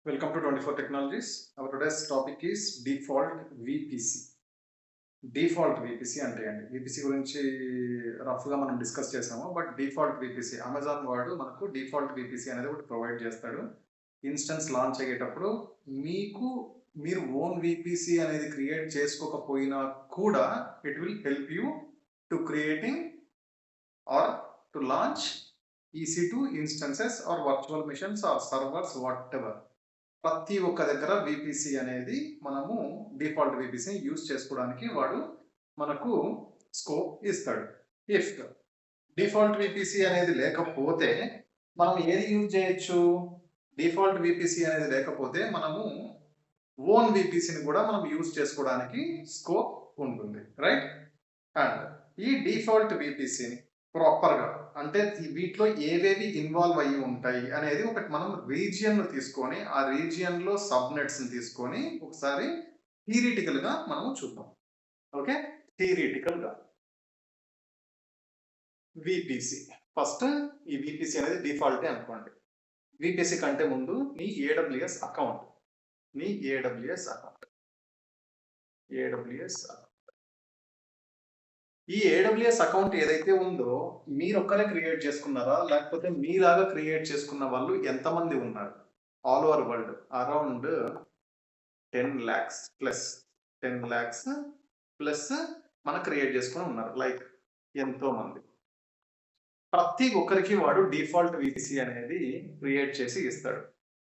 Welcome to 24 Technologies. Our today's topic is default VPC. Default VPC అంటే అండి VPC గురించి రఫ్గా మనం డిస్కస్ చేసాము. బట్ డిఫాల్ట్ విపిసి అమెజాన్ వాడు మనకు డిఫాల్ట్ విపిసి అనేది ఒకటి ప్రొవైడ్ చేస్తాడు. ఇన్స్టెన్స్ లాంచ్ అయ్యేటప్పుడు మీరు ఓన్ విపిసి అనేది క్రియేట్ చేసుకోకపోయినా కూడా it will help you to creating or to launch EC2 instances or virtual machines or servers whatever. ప్రతి ఒక్క దగ్గర విపిసి అనేది మనము డిఫాల్ట్ విపిసిని యూజ్ చేసుకోవడానికి వాడు మనకు స్కోప్ ఇస్తాడు. ఇఫ్ డిఫాల్ట్ విపిసి అనేది లేకపోతే మనం ఏది యూజ్ చేయొచ్చు? డిఫాల్ట్ విపిసి అనేది లేకపోతే మనము ఓన్ విపిసిని కూడా మనం యూజ్ చేసుకోవడానికి స్కోప్ ఉంటుంది, రైట్? అండ్ ఈ డిఫాల్ట్ విపిసిని ప్రాపర్గా అంటే వీటిలో ఏవేవి ఇన్వాల్వ్ అయ్యి ఉంటాయి అనేది ఒకటి మనం రీజియన్ తీసుకొని ఆ రీజియన్ లో సబ్ నెట్స్ తీసుకొని ఒకసారి థియరిటికల్ గా మనం చూద్దాం. ఓకే, థియరిటికల్ గా విపిసి ఫస్ట్ ఈ విపిసి అనేది డిఫాల్ట్ అనుకోండి. విపిసి కంటే ముందు నీ ఏడబ్ల్యూఎస్ అకౌంట్ ఈ ఏడబ్ల్యూఎస్ అకౌంట్ ఏదైతే ఉందో మీరు ఒక్కరే క్రియేట్ చేసుకున్నారా, లేకపోతే మీలాగా క్రియేట్ చేసుకున్న వాళ్ళు ఎంతమంది ఉన్నారు? All over world around 10 lakhs plus 10 lakhs plus మన క్రియేట్ చేసుకుని ఉన్నారు. లైక్ ఎంతో మంది. ప్రతి ఒక్కరికి వాడు డిఫాల్ట్ విపిసి అనేది క్రియేట్ చేసి ఇస్తాడు.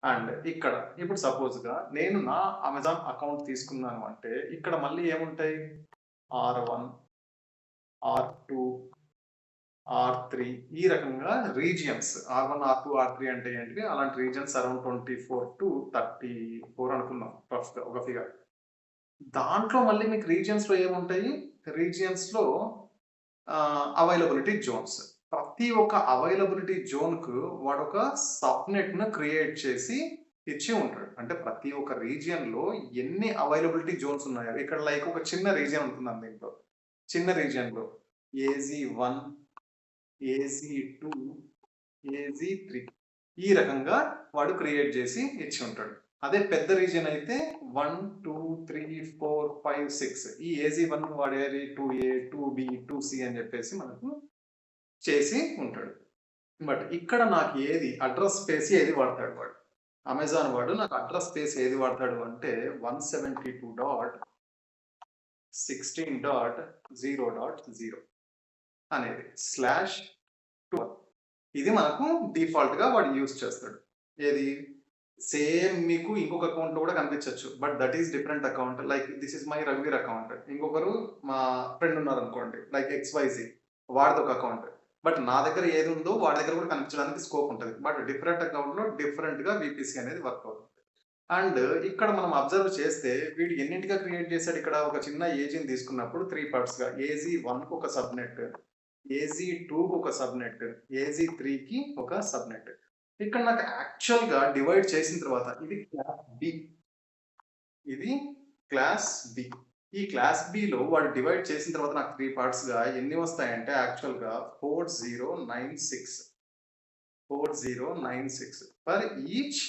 అండ్ ఇక్కడ ఇప్పుడు సపోజ్గా నేను నా అమెజాన్ అకౌంట్ తీసుకున్నాను అంటే ఇక్కడ మళ్ళీ ఏముంటాయి? R1 R2 R3 ఈ రకంగా రీజియన్స్ R1 R2 R3 అంటే ఏంటి? అలాంటి రీజియన్స్ అరౌండ్ 24 to 34 అనుకున్నాం ఒక ఫిగర్. దాంట్లో మళ్ళీ మీకు రీజియన్స్ లో ఏముంటాయి? రీజియన్స్ లో అవైలబిలిటీ జోన్స్. ప్రతి ఒక్క అవైలబిలిటీ జోన్ కు వాడు ఒక సబ్నెట్ ను క్రియేట్ చేసి ఇచ్చి ఉంటాడు. అంటే ప్రతి ఒక్క రీజియన్ లో ఎన్ని అవైలబిలిటీ జోన్స్ ఉన్నాయో ఇక్కడ లైక్ ఒక చిన్న రీజియన్ ఉంటుంది. దీంట్లో చిన్న రీజియన్ లో AZ1 AZ2 AZ3 ఈ రకంగా వాడు క్రియేట్ చేసి ఇచ్చి ఉంటాడు. అదే పెద్ద రీజియన్ అయితే 1 2 3 4 5 6 ఈ AZ1 వాడేది 2A 2B 2C అని చెప్పేసి మనకు చేసి ఉంటాడు. బట్ ఇక్కడ నాకు ఏది అడ్రస్ స్పేస్ ఏది వాడతాడు వాడు? అమెజాన్ వాడు నాకు అడ్రస్ స్పేస్ ఏది వాడతాడు అంటే 172.16.0.0 అనేది /2. ఇది మనకు డిఫాల్ట్ గా వాడు యూజ్ చేస్తాడు. ఏది సేమ్ మీకు ఇంకొక అకౌంట్ లో కూడా కనిపించవచ్చు, but that is different account. Like this is my రఘువీర్ అకౌంట్. ఇంకొకరు మా ఫ్రెండ్ ఉన్నారు అనుకోండి, లైక్ XYZ, వాడిది ఒక అకౌంట్. బట్ నా దగ్గర ఏది ఉందో వాడి దగ్గర కూడా కనిపించడానికి స్కోప్ ఉంటుంది. బట్ డిఫరెంట్ అకౌంట్ లో డిఫరెంట్ గా విపిసి అనేది వర్క్ అవుతుంది. అండ్ ఇక్కడ మనం అబ్జర్వ్ చేస్తే వీడు ఎన్నింటిగా క్రియేట్ చేశాడు? ఇక్కడ ఒక చిన్న ఏజీని తీసుకున్నప్పుడు 3 parts గా AZ1 కు ఒక సబ్నెట్, AZ2 కు ఒక సబ్నెట్, AZ3 కి ఒక సబ్నెట్. ఇక్కడ నాకు యాక్చువల్ గా డివైడ్ చేసిన తర్వాత ఇది క్లాస్ బి. ఈ క్లాస్ బి లో వాడు డివైడ్ చేసిన తర్వాత నాకు 3 parts గా ఎన్ని వస్తాయంటే యాక్చువల్ గా 4096 ఫర్ ఈచ్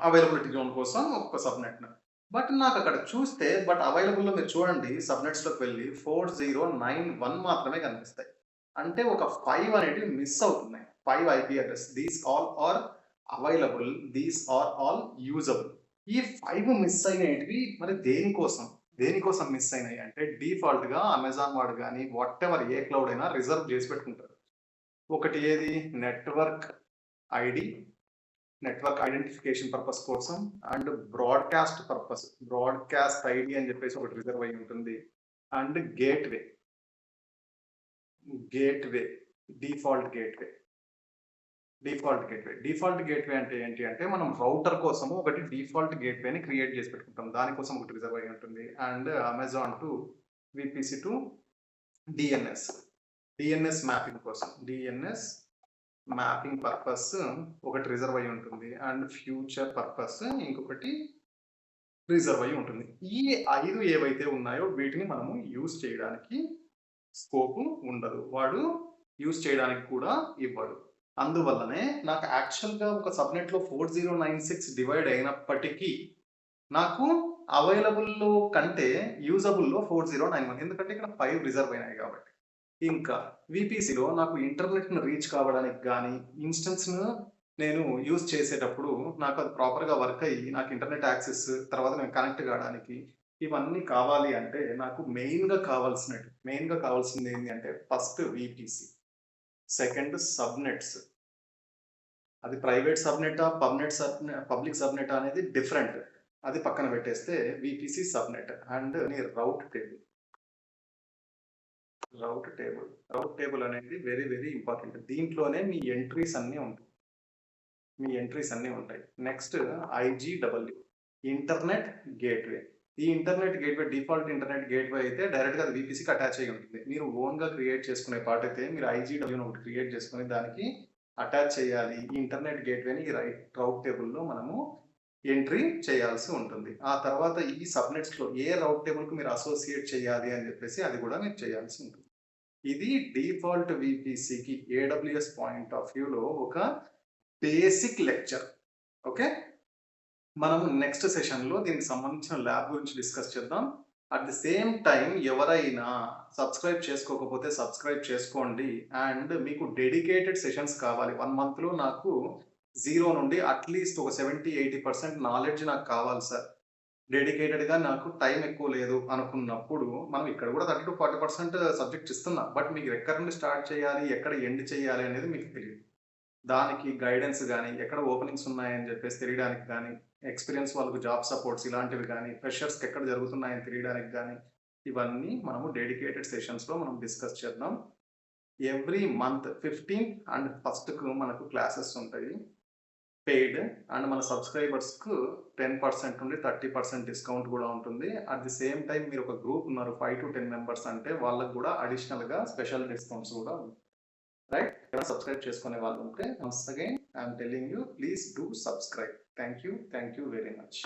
అవైలబిలిటీ జోన్ కోసం ఒక్కొక్క సబ్నెట్. బట్ నాకు అక్కడ చూస్తే అవైలబుల్ లో మీరు చూడండి, సబ్నెట్స్ లోకి వెళ్ళి 4091 మాత్రమే కనిపిస్తాయి. అంటే ఒక 5 అనేటివి మిస్ అవుతున్నాయి. 5 IP address. These all are available, these are all usable. ఈ 5 మిస్ అయినవి మరి దేనికోసం మిస్ అయినాయి అంటే డిఫాల్ట్ గా అమెజాన్ వాడు కానీ వాట్ ఎవర్ ఏ క్లౌడ్ అయినా రిజర్వ్ చేసి పెట్టుకుంటారు. ఒకటి ఏది? Network ID, network identification purpose కోసం, and broadcast purpose, broadcast ID అని చెప్పేసి ఒకటి రిజర్వ్ అయి ఉంటుంది. అండ్ గేట్వే, డిఫాల్ట్ గేట్వే అంటే ఏంటి అంటే మనం రౌటర్ కోసము ఒకటి డిఫాల్ట్ గేట్వేని క్రియేట్ చేసి పెట్టుకుంటాం, దానికోసం ఒకటి రిజర్వ్ అయి ఉంటుంది. And Amazon to VPC to DNS mapping కోసం, మ్యాపింగ్ పర్పస్ ఒకటి రిజర్వ్ అయి ఉంటుంది. అండ్ ఫ్యూచర్ పర్పస్ ఇంకొకటి రిజర్వ్ అయి ఉంటుంది. ఈ 5 ఏవైతే ఉన్నాయో వీటిని మనము యూజ్ చేయడానికి స్కోప్ ఉండదు, వాడు యూజ్ చేయడానికి కూడా ఇవ్వడు. అందువల్లనే నాకు యాక్చువల్‌గా ఒక సబ్‌నెట్‌లో 4096 డివైడ్ అయినప్పటికీ, నాకు అవైలబుల్‌లో కంటే యూజబుల్‌లో 4091 ఎందుకంటే ఇక్కడ 5 రిజర్వ్ అయినాయి కాబట్టి. ఇంకా వీపీసీలో నాకు ఇంటర్నెట్‌ని రీచ్ కావడానికి గానీ, ఇన్‌స్టెన్స్‌ను నేను యూజ్ చేసేటప్పుడు నాకు అది ప్రాపర్‌గా వర్క్ అయ్యి, నాకు ఇంటర్నెట్ యాక్సెస్ తర్వాత నేను కనెక్ట్ కావడానికి ఇవన్నీ కావాలి అంటే నాకు మెయిన్‌గా కావాల్సింది ఏంటి అంటే ఫస్ట్ వీపీసీ, సెకండ్ సబ్‌నెట్స్. అది ప్రైవేట్ సబ్‌నెట్టా, పబ్లిక్ సబ్‌నెట్టా అనేది డిఫరెంట్. అది పక్కన పెట్టేస్తే వీపీసీ సబ్‌నెట్ అండ్ నీ రౌట్ టేబుల్ అనేది వెరీ, వెరీ ఇంపార్టెంట్. దీంట్లోనే మీ ఎంట్రీస్ అన్నీ ఉంటాయి. Next IGW internet gateway. ఈ internet gateway default internet gateway అయితే డైరెక్ట్‌గా అది వీపీసీకి అటాచ్ అయ్యి ఉంటుంది. మీరు ఓన్‌గా క్రియేట్ చేసుకునే పార్ట్ అయితే మీరు ఐజీడబ్ల్యూని ఒకటి క్రియేట్ చేసుకొని దానికి అటాచ్ చేయాలి. ఈ ఇంటర్నెట్ గేట్‌వేని ఈ రౌట్ టేబుల్‌లో మనము ఎంట్రీ చేయాల్సి ఉంటుంది. ఆ తర్వాత ఈ సబ్‌నెట్స్‌లో ఏ రౌట్ టేబుల్‌కి మీరు అసోసియేట్ చేయాలి అని చెప్పేసి అది కూడా మీరు చేయాల్సి ఉంటుంది. ఇది డిఫాల్ట్ వీపీసీకి ఏడబ్ల్యూఎస్ పాయింట్ ఆఫ్ వ్యూలో ఒక బేసిక్ లెక్చర్. ఓకే. మనము నెక్స్ట్ సెషన్‌లో దీనికి సంబంధించిన ల్యాబ్ గురించి డిస్కస్ చేద్దాం. అట్ ది సేమ్ టైమ్ ఎవరైనా సబ్స్క్రైబ్ చేసుకోకపోతే సబ్స్క్రైబ్ చేసుకోండి. అండ్ మీకు డెడికేటెడ్ సెషన్స్ కావాలి. 1 మంత్‌లో నాకు 0 నుండి అట్‌లీస్ట్ ఒక 70, 80% నాలెడ్జ్ నాకు కావాలి సార్. డెడికేటెడ్‌గా నాకు టైం ఎక్కువ లేదు అనుకున్నప్పుడు, మనం ఇక్కడ కూడా 30-40% సబ్జెక్ట్స్ ఇస్తున్నాం. బట్ మీకు ఎక్కడి నుండి స్టార్ట్ చేయాలి, ఎక్కడ ఎండ్ చేయాలి అనేది మీకు తెలీదు. దానికి గైడెన్స్ గానీ, ఎక్కడ ఓపెనింగ్స్ ఉన్నాయని చెప్పేసి తెలియడానికి గానీ, ఎక్స్‌పీరియన్స్ వాళ్ళకు జాబ్ సపోర్ట్స్ ఇలాంటివి గానీ, ఫ్రెషర్స్‌కి ఎక్కడ జరుగుతున్నాయని తెలియడానికి గానీ, ఇవన్నీ మనము డెడికేటెడ్ సెషన్స్‌లో మనం డిస్కస్ చేద్దాం. ఎవ్రీ మంత్ 15 అండ్ ఫస్ట్‌కు మనకు క్లాసెస్ ఉంటాయి. పెయిడ్ అండ్ మన సబ్స్క్రైబర్స్‌కు 10% నుండి 30% డిస్కౌంట్ గూడా ఉంటుంది. అట్ ది సేమ్ టైమ్ మీరు ఒక గ్రూప్ ఉన్నారు 5-10 మెంబర్స్ అంటే వాళ్ళకి గూడా అడిషనల్‌గా స్పెషల్ డిస్కౌంట్స్ గూడా ఉంటాయి. రైట్? ఎవరైనా సబ్స్క్రైబ్ చేసుకునే వాళ్ళు ఉంటే once again I am telling you please do subscribe. Thank you very much.